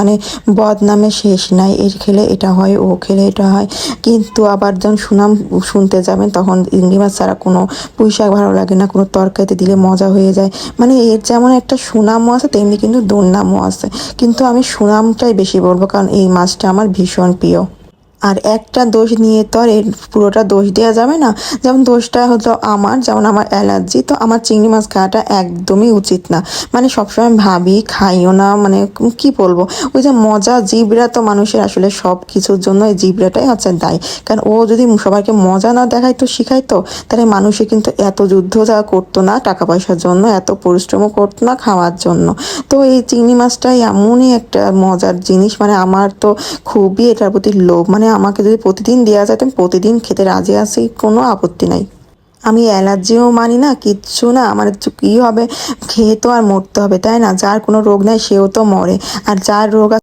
মানে বদনামে শেষ নাই, এর খেলে এটা হয়, ও খেলে এটা হয়। কিন্তু আবার যখন সুনাম শুনতে যাবেন তখন চিংড়ি মাছ ছাড়া কোনো পুঁই শাক ভালো লাগে না, কোনো তরকারিতে দিলে মজা হয়ে যায়। মানে এর যেমন একটা সুনামও আছে তেমনি কিন্তু দুর্নামও আছে, কিন্তু আমি সুনামটাই বেশি বলবো কারণ এই মাছটা আমার ভীষণ প্রিয়। আর একটা দোষ নিয়ে তো আর এর পুরোটা দোষ দেওয়া যাবে না। যেমন দোষটা হলো আমার, যেমন আমার অ্যালার্জি, তো আমার চিংড়ি মাছ খাওয়াটা একদমই উচিত না। মানে সবসময় ভাবি খাইও না, মানে কি বলবো, ওই যে মজা জিভরা তো মানুষের আসলে সব কিছুর জন্য এই জিভরাটাই হচ্ছে দায়ী। কারণ ও যদি সবাইকে মজা না দেখাইতো শিখাইতো তাহলে মানুষে কিন্তু এত যুদ্ধ যা করতো না টাকা পয়সার জন্য, এত পরিশ্রমও করতো না খাওয়ার জন্য। তো এই চিংড়ি মাছটাই এমনই একটা মজার জিনিস, মানে আমার তো খুবই এটার প্রতি লোভ। মানে আমাকে যদি প্রতিদিন দেওয়া যায় তো আমি প্রতিদিন খেতে রাজি আছি, কোনো আপত্তি নাই। আমি অ্যালার্জিও মানি না, কিচ্ছু না। আমার কী হবে, খেয়ে তো আর মরতে হবে তাই না? যার কোনো রোগ নাই সেও তো মরে, আর যার রোগ